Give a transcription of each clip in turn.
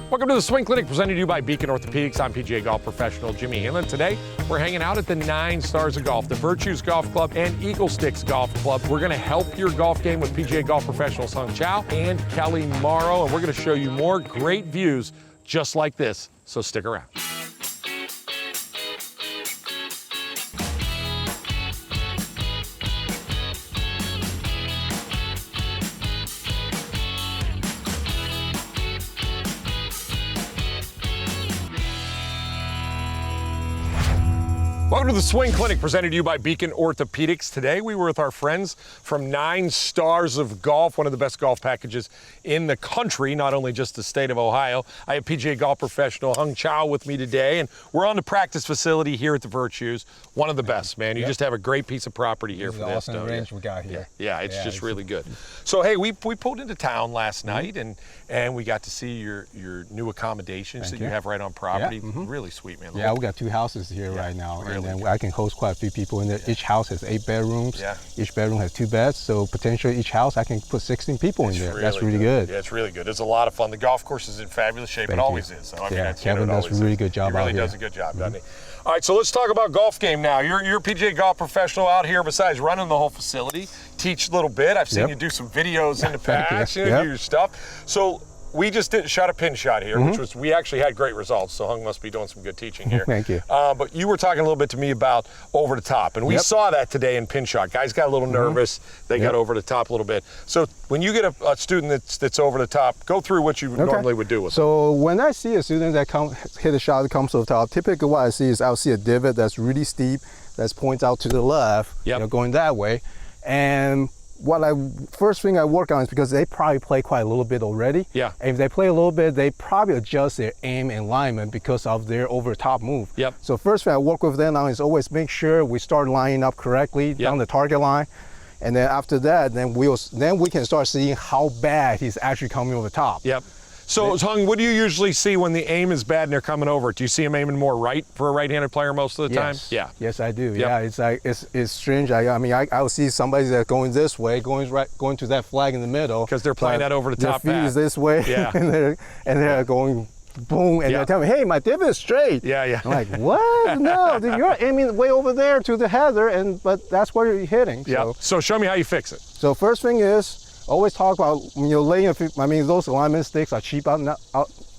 Welcome to the Swing Clinic, presented to you by Beacon Orthopedics. I'm PGA golf professional Jimmy Hanlin. Today, we're hanging out at the 9 Stars of Golf, the Virtues Golf Club and Eagle Sticks Golf Club. We're going to help your golf game with PGA golf professionals Chow and Kelly Morrow, and we're going to show you more great views just like this, so stick around. Welcome to the Swing Clinic, presented to you by Beacon Orthopedics. Today we were with our friends from 9 Stars of Golf, one of the best golf packages in the country, not only just the state of Ohio. I have PGA golf professional Chow with me today, and we're on the practice facility here at the Virtues. One of the best, man. You just have a great piece of property here for this. Awesome range we got here. Yeah, it's just really good. So hey, we pulled into town last night, and we got to see your new accommodations that you have right on property. Really sweet, man. Yeah, we got 2 houses here right now. And I can host quite a few people in there. Each house has 8 bedrooms. Each bedroom has 2 beds. So potentially each house I can put 16 people in there. That's really good. Yeah, it's really good. It's a lot of fun. The golf course is in fabulous shape. It always is. So, I mean, Kevin does a really good job out here. He really does a good job, doesn't he? All right, so let's talk about golf game now. You're a PGA golf professional out here. Besides running the whole facility, teach a little bit. I've seen you do some videos in the past. Do your stuff. So we just shot a pin shot here, which was, we actually had great results, so Hung must be doing some good teaching here. Thank you. But you were talking a little bit to me about over the top, and we saw that today in pin shot. Guys got a little nervous. They got over the top a little bit. So when you get a student that's over the top, go through what you normally would do with them. So when I see a student that hit a shot that comes over the top, typically what I see is I'll see a divot that's really steep, that points out to the left, going that way. And first thing I work on is, because they probably play quite a little bit already. And if they play a little bit, they probably adjust their aim and alignment because of their over top move. So first thing I work with them on is always make sure we start lining up correctly down the target line. And then after that, then we can start seeing how bad he's actually coming over the top. So, Hung, what do you usually see when the aim is bad and they're coming over? Do you see him aiming more right for a right-handed player most of the time? Yes, I do. Yeah, it's like it's strange. I mean, I'll see somebody that's going this way, going to that flag in the middle, because they're playing that over the top. Their feet is this way, and they're going boom, and they're telling me, "Hey, my divot is straight." I'm like, "What? No, dude, you're aiming way over there to the heather, but that's where you're hitting." So show me how you fix it. So first thing is, always talk about when you're laying, those alignment sticks are cheap out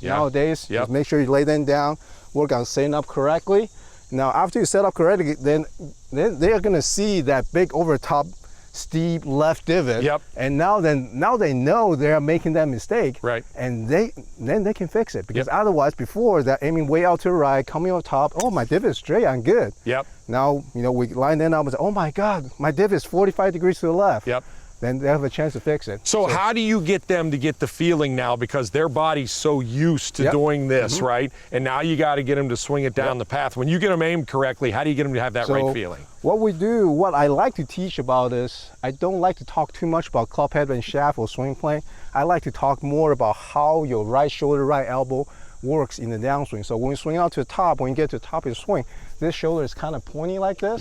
nowadays. Just make sure you lay them down, work on setting up correctly. Now, after you set up correctly, then they're gonna see that big over top steep left divot. And now they know they're making that mistake. And then they can fix it, because otherwise, before that, aiming way out to the right, coming on top, oh, my divot is straight, I'm good. Now, we line them up and say, oh my God, my divot is 45 degrees to the left. Then they have a chance to fix it. So how do you get them to get the feeling now, because their body's so used to doing this, right? And now you got to get them to swing it down the path. When you get them aimed correctly, how do you get them to have that right feeling? What I like to teach about is, I don't like to talk too much about club head and shaft or swing plane. I like to talk more about how your right shoulder, right elbow works in the downswing. So when you swing out to the top, when you get to the top of your swing, this shoulder is kind of pointy like this.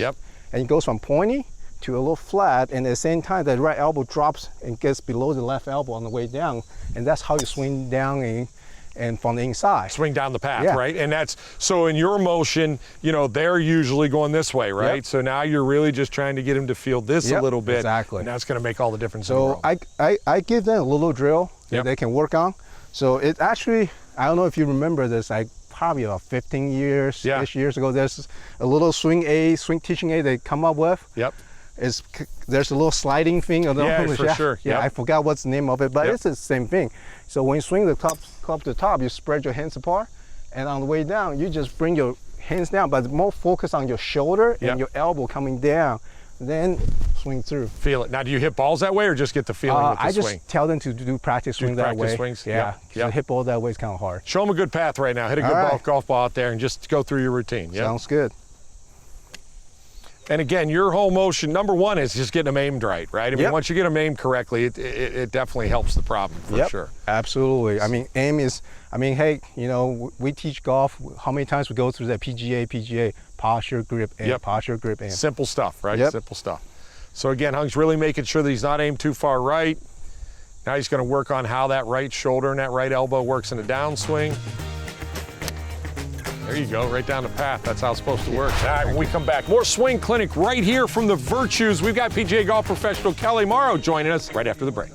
And it goes from pointy to a little flat, and at the same time that right elbow drops and gets below the left elbow on the way down, and that's how you swing down and from the inside. Swing down the path, right? And that's, so in your motion, they're usually going this way, right? So now you're really just trying to get them to feel this a little bit. And that's gonna make all the difference in the world. I give them a little drill that they can work on. So it actually, I don't know if you remember this, probably about 15 years ago, there's a little swing teaching aid they come up with. There's a little sliding thing. For sure. I forgot what's the name of it, but it's the same thing. So when you swing the club to the top, you spread your hands apart, and on the way down, you just bring your hands down, but more focus on your shoulder and your elbow coming down. Then swing through. Feel it. Now, do you hit balls that way, or just get the feeling with the swing? I just tell them to do practice swing that way. Swings? To hit ball that way is kind of hard. Show them a good path right now. Hit a good golf ball out there, and just go through your routine. Sounds good. And again, your whole motion, number one, is just getting them aimed right? I mean, once you get them aimed correctly, it definitely helps the problem, for sure. Absolutely. I mean, aim is, hey, we teach golf. How many times we go through that PGA, posture, grip, aim, posture, grip, aim. Simple stuff, right? Simple stuff. So again, Hung's really making sure that he's not aimed too far right. Now he's going to work on how that right shoulder and that right elbow works in a downswing. There you go, right down the path. That's how it's supposed to work. All right, when we come back, more Swing Clinic right here from the Virtues. We've got PGA golf professional Kelly Morrow joining us right after the break.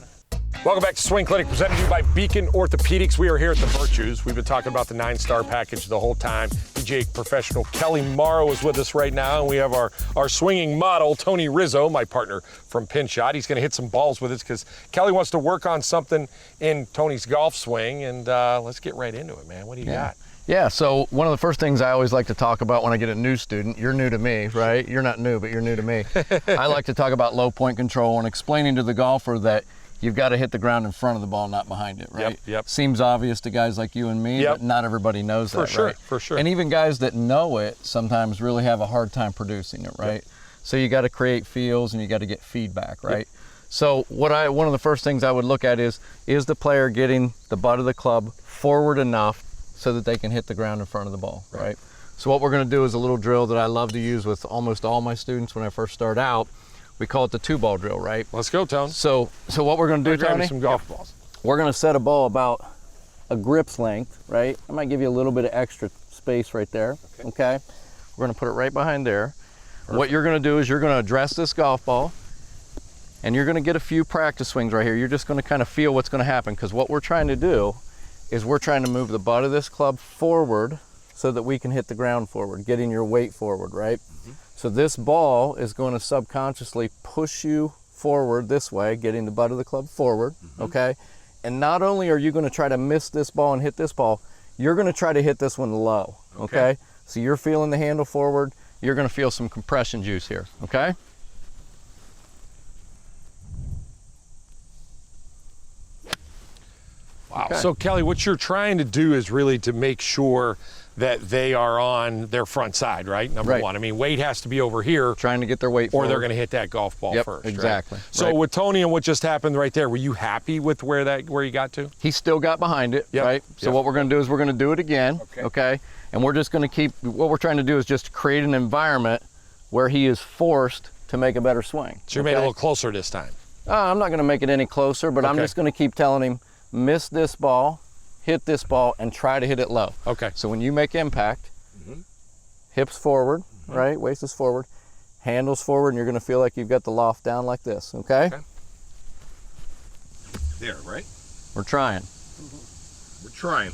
Welcome back to Swing Clinic, presented to you by Beacon Orthopedics. We are here at the Virtues. We've been talking about the 9-star package the whole time. PGA professional Kelly Morrow is with us right now, and we have our swinging model, Tony Rizzo, my partner from Pin Shot. He's going to hit some balls with us because Kelly wants to work on something in Tony's golf swing, and let's get right into it, man. What do you got? Yeah, so one of the first things I always like to talk about when I get a new student, you're new to me, right? You're not new, but you're new to me. I like to talk about low point control and explaining to the golfer that you've got to hit the ground in front of the ball, not behind it, right? Yep. Seems obvious to guys like you and me, but not everybody knows that, right? For sure. And even guys that know it sometimes really have a hard time producing it, right? So you got to create feels and you got to get feedback, right? So one of the first things I would look at is the player getting the butt of the club forward enough so that they can hit the ground in front of the ball, right? So what we're going to do is a little drill that I love to use with almost all my students when I first start out. We call it the 2-ball drill, right? Let's go, Tone. So what we're going to do, grab Tony? some golf balls. We're going to set a ball about a grip's length, right? I might give you a little bit of extra space right there, okay? We're going to put it right behind there. Perfect. What you're going to do is you're going to address this golf ball, and you're going to get a few practice swings right here. You're just going to kind of feel what's going to happen, because what we're trying to do is we're trying to move the butt of this club forward so that we can hit the ground forward, getting your weight forward, right? So this ball is going to subconsciously push you forward this way, getting the butt of the club forward, okay? And not only are you going to try to miss this ball and hit this ball, you're going to try to hit this one low, okay? So you're feeling the handle forward, you're going to feel some compression juice here, okay? Wow. Okay. So Kelly, what you're trying to do is really to make sure that they are on their front side, right? Number one. I mean, weight has to be over here. Trying to get their weight forward. Or they're going to hit that golf ball first. Exactly. Right? So with Tony and what just happened right there, were you happy with where you got to? He still got behind it, right? So what we're going to do is we're going to do it again, okay? And we're just going to what we're trying to do is just create an environment where he is forced to make a better swing. So you made it a little closer this time. I'm not going to make it any closer, but I'm just going to keep telling him, miss this ball, hit this ball, and try to hit it low. Okay. So when you make impact, hips forward, right? Waist is forward, handles forward, and you're going to feel like you've got the loft down like this, okay? There, right? We're trying. We're trying.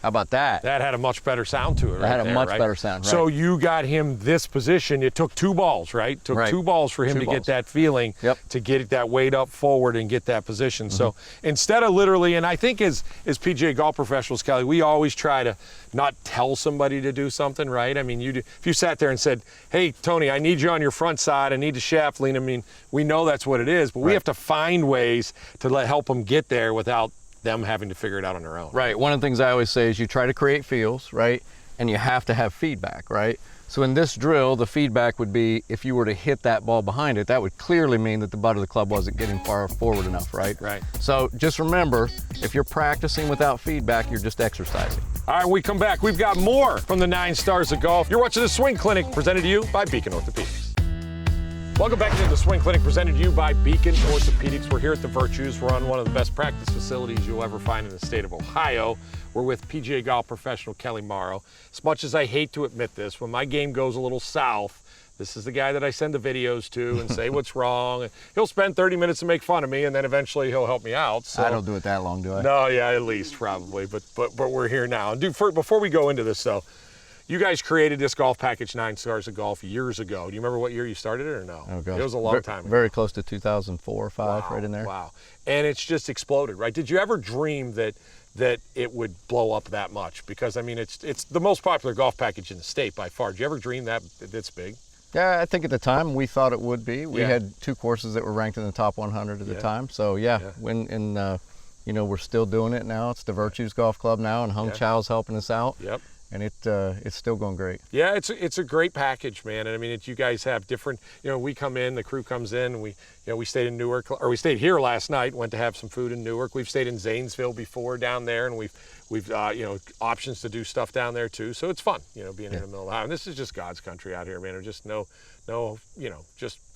How about that? That had a much better sound to it, right? That had a much better sound, right? So you got him this position. It took 2 balls, right? It took 2 balls for him to get that feeling, to get that weight up forward and get that position. So instead of literally, and I think as PGA golf professionals, Kelly, we always try to not tell somebody to do something, right? I mean, if you sat there and said, hey, Tony, I need you on your front side. I need to shaft lean. I mean, we know that's what it is, but we have to find ways to help them get there without them having to figure it out on their own. Right. One of the things I always say is you try to create feels, right? And you have to have feedback, right? So in this drill, the feedback would be if you were to hit that ball behind it, that would clearly mean that the butt of the club wasn't getting far forward enough, right? Right. So just remember, if you're practicing without feedback, you're just exercising. All right, when we come back, we've got more from the 9 Stars of Golf. You're watching the Swing Clinic, presented to you by Beacon Orthopedics. Welcome back to the Swing Clinic, presented to you by Beacon Orthopedics. We're here at the Virtues. We're on one of the best practice facilities you'll ever find in the state of Ohio. We're with PGA golf professional Kelly Morrow. As much as I hate to admit this, when my game goes a little south, this is the guy that I send the videos to and say what's wrong. He'll spend 30 minutes to make fun of me, and then eventually he'll help me out. So, I don't do it that long, do I? No, yeah, at least probably. But we're here now. And before we go into this, though, you guys created this golf package, 9 Stars of Golf, years ago. Do you remember what year you started it or no? Oh, gosh. It was a long time ago. Very close to 2004 or 5, right in there. Wow. And it's just exploded, right? Did you ever dream that it would blow up that much? Because, I mean, it's the most popular golf package in the state by far. Did you ever dream that it's big? Yeah, I think at the time we thought it would be. We had 2 courses that were ranked in the top 100 at the time. So, we're still doing it now. It's the Virtues Golf Club now, and Chow's helping us out. Yep. and it's still going great. Yeah, it's a great package, man. And I mean, you guys have different. We come in, the crew comes in. We stayed in Newark, or we stayed here last night. Went to have some food in Newark. We've stayed in Zanesville before down there, and we've options to do stuff down there too. So it's fun, being in the middle of the highway. And this is just God's country out here, man. There's just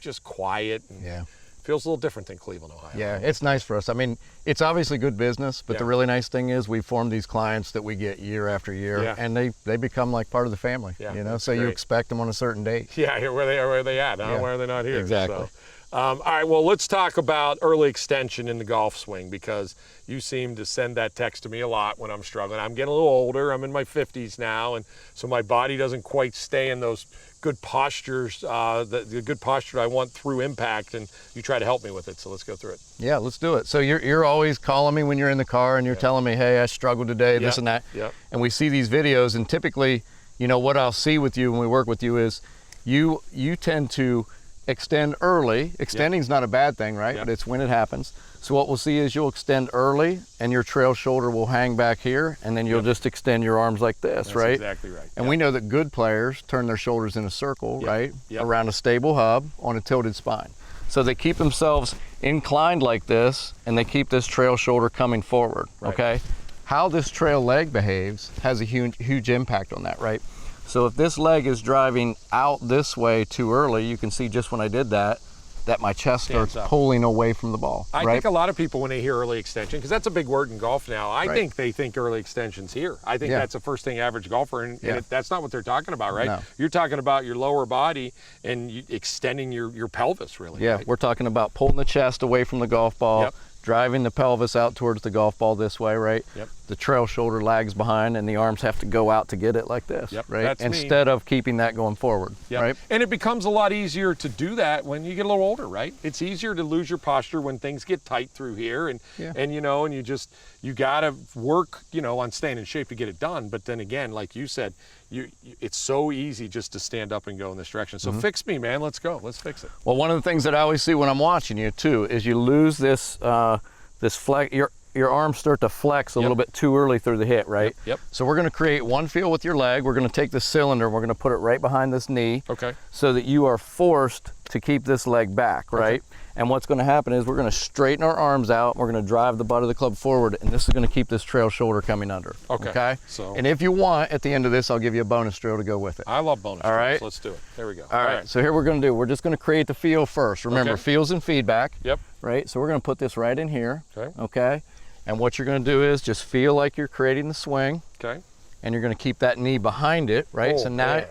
just quiet. And feels a little different than Cleveland, Ohio. Yeah, it's nice for us. I mean, it's obviously good business, but the really nice thing is we form these clients that we get year after year, and they become like part of the family. So you expect them on a certain date. Yeah, where are they at? Huh? Why are they not here? Exactly. So, all right, well, let's talk about early extension in the golf swing, because you seem to send that text to me a lot when I'm struggling. I'm getting a little older. I'm in my 50s now, and so my body doesn't quite stay in those good postures, the good posture I want through impact, and you try to help me with it. So let's go through it. Yeah, let's do it. So you're always calling me when you're in the car, and you're telling me, hey, I struggled today, this and that. And we see these videos, and typically, what I'll see with you when we work with you is you tend to extend early. Extending's not a bad thing, right? But it's when it happens. So what we'll see is you'll extend early, and your trail shoulder will hang back here, and then you'll just extend your arms like this, That's right? Exactly right. And we know that good players turn their shoulders in a circle, right? Around a stable hub on a tilted spine. So they keep themselves inclined like this, and they keep this trail shoulder coming forward, okay? How this trail leg behaves has a huge impact on that, right? So if this leg is driving out this way too early, you can see just when I did that my chest starts pulling away from the ball. I think a lot of people, when they hear early extension, because that's a big word in golf now, I think they think early extension's here. I think that's the first thing average golfer, and that's not what they're talking about, right? No. You're talking about your lower body and extending your pelvis, really. Yeah, right? We're talking about pulling the chest away from the golf ball, driving the pelvis out towards the golf ball this way, right? The trail shoulder lags behind, and the arms have to go out to get it like this, right? That's Instead of keeping that going forward, right? And it becomes a lot easier to do that when you get a little older, right? It's easier to lose your posture when things get tight through here, and you gotta work, on staying in shape to get it done. But then again, like you said, it's so easy just to stand up and go in this direction. So fix me, man. Let's go. Let's fix it. Well, one of the things that I always see when I'm watching you too is you lose this flex. Your arms start to flex a little bit too early through the hit, right? So we're going to create one feel with your leg. We're going to take the cylinder and we're going to put it right behind this knee. So that you are forced to keep this leg back, right? And what's going to happen is we're going to straighten our arms out. We're going to drive the butt of the club forward, and this is going to keep this trail shoulder coming under. Okay. And if you want, at the end of this, I'll give you a bonus drill to go with it. I love bonus drills. Right. Let's do it. There we go. All right. So here we're going to do. We're just going to create the feel first. Remember, feels and feedback. Right. So we're going to put this right in here. Okay. And what you're going to do is just feel like you're creating the swing. And you're going to keep that knee behind it, right? So now,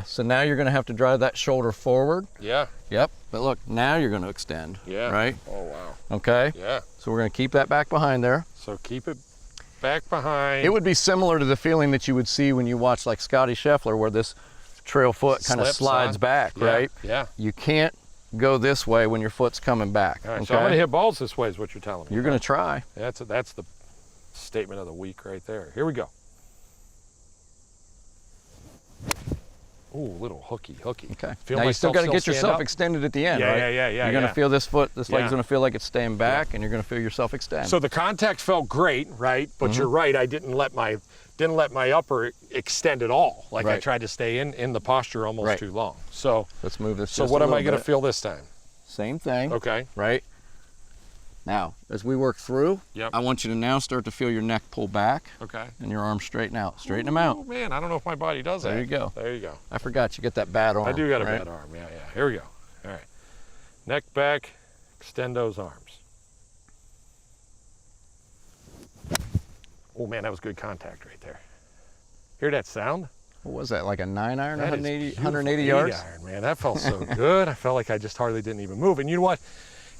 so now you're going to have to drive that shoulder forward. But look, now you're going to extend. Right? Oh, wow. Okay. So we're going to keep that back behind there. So keep it back behind. It would be similar to the feeling that you would see when you watch like Scotty Scheffler, where this trail foot kind of slides back, right? You can't go this way when your foot's coming back. All right, so I'm going to hit balls this way is what you're telling me. You're going to try. That's the statement of the week right there. Here we go. Ooh, little hooky. Okay. Feel now you still got to get yourself up. extended at the end, right? You're going to feel this foot, this leg's going to feel like it's staying back, and you're going to feel yourself extend. So the contact felt great, right? But you're right, I didn't let my upper extend at all. Like I tried to stay in the posture almost too long. So let's move this. So what am I going to feel this time? Same thing. Okay. Right. Now, as we work through, I want you to now start to feel your neck pull back. Okay. And your arms straighten out. Straighten them out. Oh man, I don't know if my body does that. There you go. There you go. I forgot you get that bad arm. I do got a bad arm. Yeah. Here we go. All right. Neck back. Extend those arms. Oh man, that was good contact right there. Hear that sound? What was that, like a 9-iron, 180 180 yards? Iron, man, that felt so good. I felt like I just hardly didn't even move. And you know what?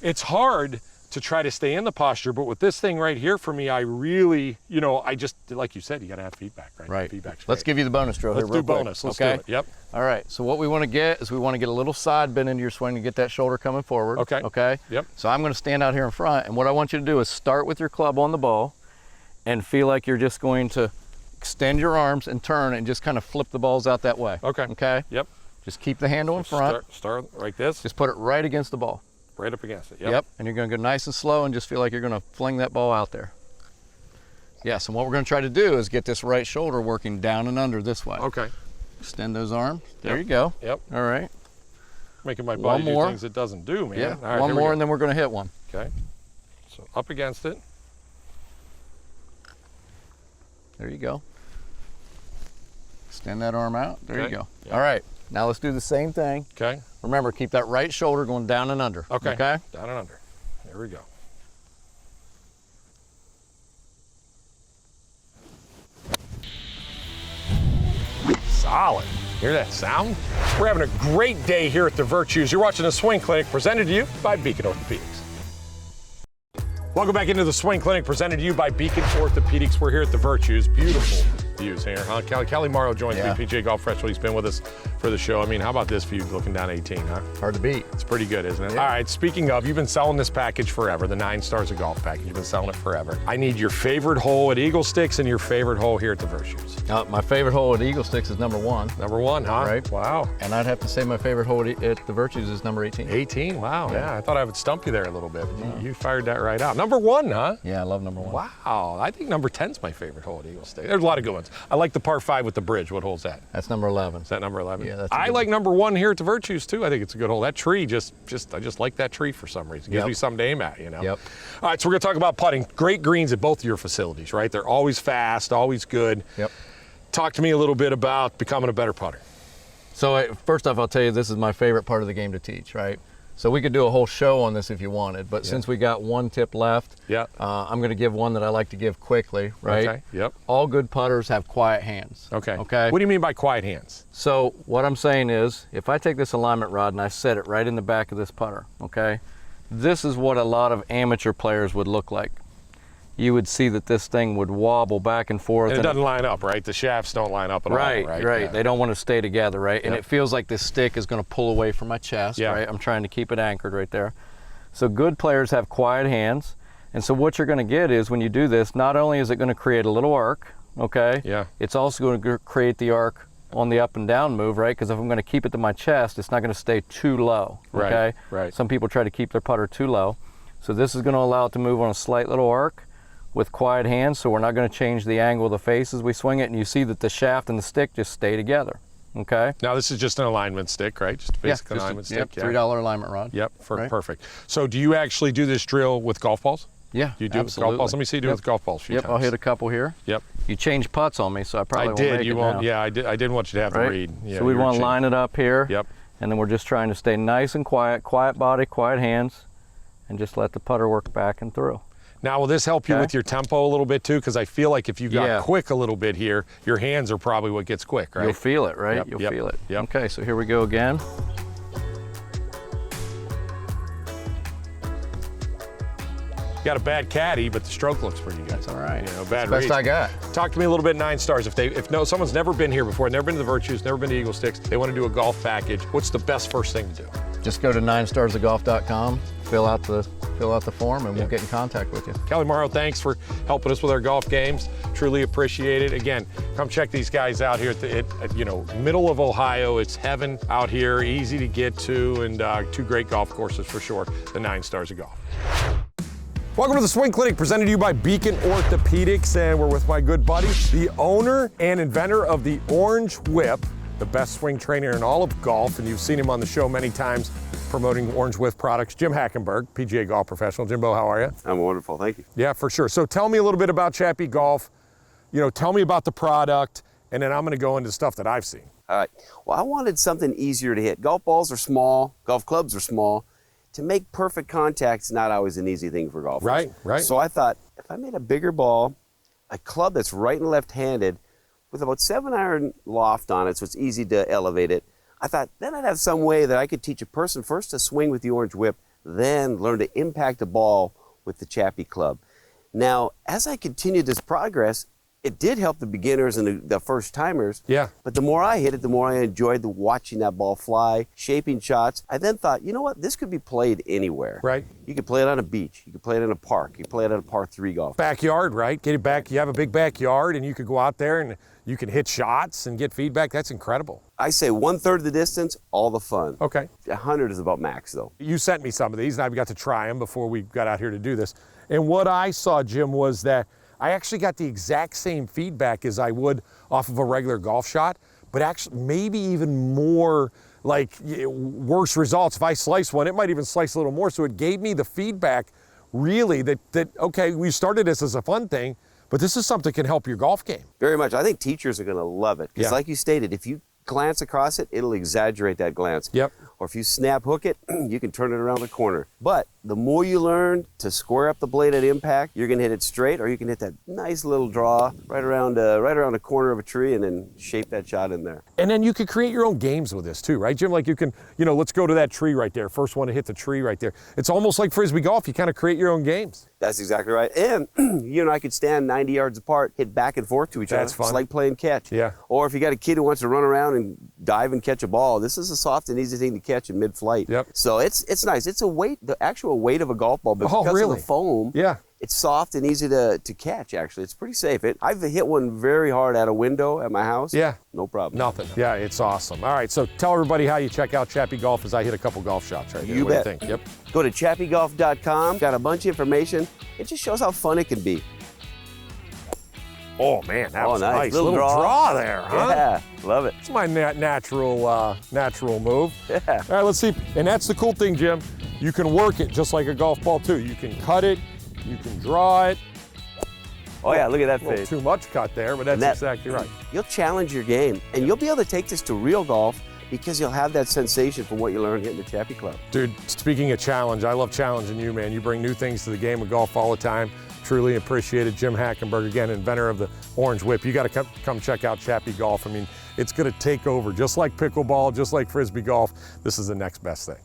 It's hard to try to stay in the posture, but with this thing right here for me, I really, I just, like you said, you got to have feedback, right? Right. Feedback's Let's give you the bonus drill here real quick. Let's do bonus. Let's do it. Yep. All right. So what we want to get is we want to get a little side bend into your swing to get that shoulder coming forward. Okay. Yep. So I'm going to stand out here in front, and what I want you to do is start with your club on the ball and feel like you're just going to extend your arms and turn and just kind of flip the balls out that way. Okay. Yep. Just keep the handle in front. Start like this. Just put it right against the ball. Right up against it. Yep. And you're going to go nice and slow and just feel like you're going to fling that ball out there. Yes, and what we're going to try to do is get this right shoulder working down and under this way. Okay. Extend those arms. There Yep. you go. Yep. All right. Making my body do things it doesn't do, man. Yeah. All right, one more, and then we're going to hit one. Okay. So up against it. There you go. Extend that arm out. There you Okay. go. Yep. All right. Now let's do the same thing. Okay. Remember, keep that right shoulder going down and under. Okay. Okay. Down and under. There we go. Solid. Hear that sound? We're having a great day here at the Virtues. You're watching the Swing Clinic presented to you by Beacon Orthopedics. Welcome back into the Swing Clinic presented to you by Beacon Orthopedics. We're here at the Virtues. Beautiful views here, huh? Kelly Morrow joins me, PGA Golf Professional. He's been with us for the show. I mean, how about this view looking down 18, huh? Hard to beat. It's pretty good, isn't it? Yeah. All right, speaking of, you've been selling this package forever, the 9 Stars of Golf package. You've been selling it forever. I need your favorite hole at Eagle Sticks and your favorite hole here at the Virtues. My favorite hole at Eagle Sticks is number 1. Number 1, huh? Right. Wow. And I'd have to say my favorite hole at the Virtues is number 18. 18, wow. Yeah, I thought I would stump you there a little bit, but No. you fired that right out. Number 1, huh? Yeah, I love number 1. Wow, I think number 10's my favorite hole at Eagle Sticks. There's a lot of good ones. I like the par 5 with the bridge. What hole's that? That's number 11. Is that number 11? Yeah, that's a I good like one. number 1 here at the Virtues too. I think it's a good hole. That tree I just like that tree for some reason. It gives Yep. me something to aim at, you know? Yep. All right, so we're gonna talk about putting. Great greens at both of your facilities, right? They're always fast, always good. Yep. Talk to me a little bit about becoming a better putter. So first off, I'll tell you this is my favorite part of the game to teach, right? So we could do a whole show on this if you wanted, but since we got one tip left, I'm going to give one that I like to give quickly, right? Okay, yep. All good putters have quiet hands. Okay. Okay. What do you mean by quiet hands? So what I'm saying is, if I take this alignment rod and I set it right in the back of this putter, okay, this is what a lot of amateur players would look like. You would see that this thing would wobble back and forth. And it doesn't line up, right? The shafts don't line up at all, right? Right. Yeah. They don't want to stay together, right? And Yep. it feels like this stick is going to pull away from my chest, Yeah. right? I'm trying to keep it anchored right there. So good players have quiet hands. And so what you're going to get is when you do this, not only is it going to create a little arc, okay? Yeah. It's also going to create the arc on the up and down move, right? Because if I'm going to keep it to my chest, it's not going to stay too low, Right, okay? right. Some people try to keep their putter too low. So this is going to allow it to move on a slight little arc with quiet hands, so we're not going to change the angle of the face as we swing it, and you see that the shaft and the stick just stay together, okay? Now this is just an alignment stick, right? Just a basic just alignment stick. Yep, $3 alignment rod. Yep, Right. perfect. So do you actually do this drill with golf balls? Yeah, You do it with golf balls? Let me see you do it with golf balls a few Yep, times. I'll hit a couple here. Yep. You changed putts on me, so I probably I won't did. make You it won't. now. Yeah, I did. I didn't want you to have Right? to read. Yeah, so we you were want to cheating. line it up here. Yep. And then we're just trying to stay nice and quiet body, quiet hands, and just let the putter work back and through. Now, will this help you Okay. with your tempo a little bit too? Because I feel like if you got Yeah. quick a little bit here, your hands are probably what gets quick, right? You'll feel it, right? Yep, You'll yep, feel it. yep. Okay, so here we go again. You got a bad caddy, but the stroke looks pretty good. That's all right. You know, bad That's the best reads. I got. Talk to me a little bit 9 Stars. If someone's never been here before, never been to the Virtues, never been to Eagle Sticks, they want to do a golf package, what's the best first thing to do? Just go to 9starsofgolf.com, fill out the form, and we'll get in contact with you. Kelly Morrow, thanks for helping us with our golf games. Truly appreciate it. Again, come check these guys out here at middle of Ohio. It's heaven out here, easy to get to, and 2 great golf courses for sure, the 9 Stars of Golf. Welcome to the Swing Clinic, presented to you by Beacon Orthopedics, and we're with my good buddy, the owner and inventor of the Orange Whip, the best swing trainer in all of golf, and you've seen him on the show many times promoting Orange Whip products. Jim Hackenberg, PGA Golf Professional. Jimbo, how are you? I'm wonderful, thank you. Yeah, for sure. So tell me a little bit about Chappie Golf. Tell me about the product, and then I'm going to go into stuff that I've seen. All right, well, I wanted something easier to hit. Golf balls are small, golf clubs are small. To make perfect contact is not always an easy thing for golfers. Right. So I thought, if I made a bigger ball, a club that's right and left-handed, with about 7-iron loft on it, so it's easy to elevate it, I thought then I'd have some way that I could teach a person first to swing with the Orange Whip, then learn to impact a ball with the Chappie club. Now, as I continued this progress, it did help the beginners and the first timers. Yeah. But the more I hit it, the more I enjoyed watching that ball fly, shaping shots. I then thought, you know what? This could be played anywhere. Right. You could play it on a beach. You could play it in a park. You could play it on a par 3 golf. Backyard, right? Get it back. You have a big backyard, and you could go out there and you can hit shots and get feedback. That's incredible. I say 1/3 of the distance, all the fun. Okay. 100 is about max, though. You sent me some of these, and I got to try them before we got out here to do this. And what I saw, Jim, was that I actually got the exact same feedback as I would off of a regular golf shot, but actually maybe even more like worse results. If I slice one, it might even slice a little more. So it gave me the feedback really that okay, we started this as a fun thing, but this is something that can help your golf game. Very much. I think teachers are going to love it. Because Yeah. like you stated, if you glance across it, it'll exaggerate that glance. Yep. Or if you snap hook it, you can turn it around the corner. But the more you learn to square up the blade at impact, you're going to hit it straight, or you can hit that nice little draw right around the corner of a tree and then shape that shot in there. And then you could create your own games with this too, right, Jim? Like you can, let's go to that tree right there. First one to hit the tree right there. It's almost like Frisbee golf. You kind of create your own games. That's exactly right. And you and I could stand 90 yards apart, hit back and forth to each other. That's fun. It's like playing catch. Yeah. Or if you got a kid who wants to run around and dive and catch a ball, this is a soft and easy thing to catch in mid-flight. Yep. So it's nice. It's the actual weight of a golf ball, but Oh, because really? of the foam, Yeah. it's soft and easy to catch, actually. It's pretty safe. I've hit one very hard at a window at my house. Yeah. No problem. Nothing. Yeah, it's awesome. All right, so tell everybody how you check out Chappie Golf as I hit a couple golf shots right here. You What bet. do you think? Yep. Go to chappygolf.com. Got a bunch of information. It just shows how fun it can be. Oh man, that was nice. nice. Little draw there, huh? Yeah, love it. It's my natural move. Yeah. All right, let's see. And that's the cool thing, Jim. You can work it just like a golf ball too. You can cut it, you can draw it. Oh yeah, look at that A little face. too much cut there, but that's And that- exactly right. You'll challenge your game, and you'll be able to take this to real golf because you'll have that sensation from what you learned hitting the Chappie Club. Dude, speaking of challenge, I love challenging you, man. You bring new things to the game of golf all the time. Truly appreciated. Jim Hackenberg, again, inventor of the Orange Whip. You got to come check out Chappie Golf. I mean, it's going to take over. Just like pickleball, just like Frisbee golf, this is the next best thing.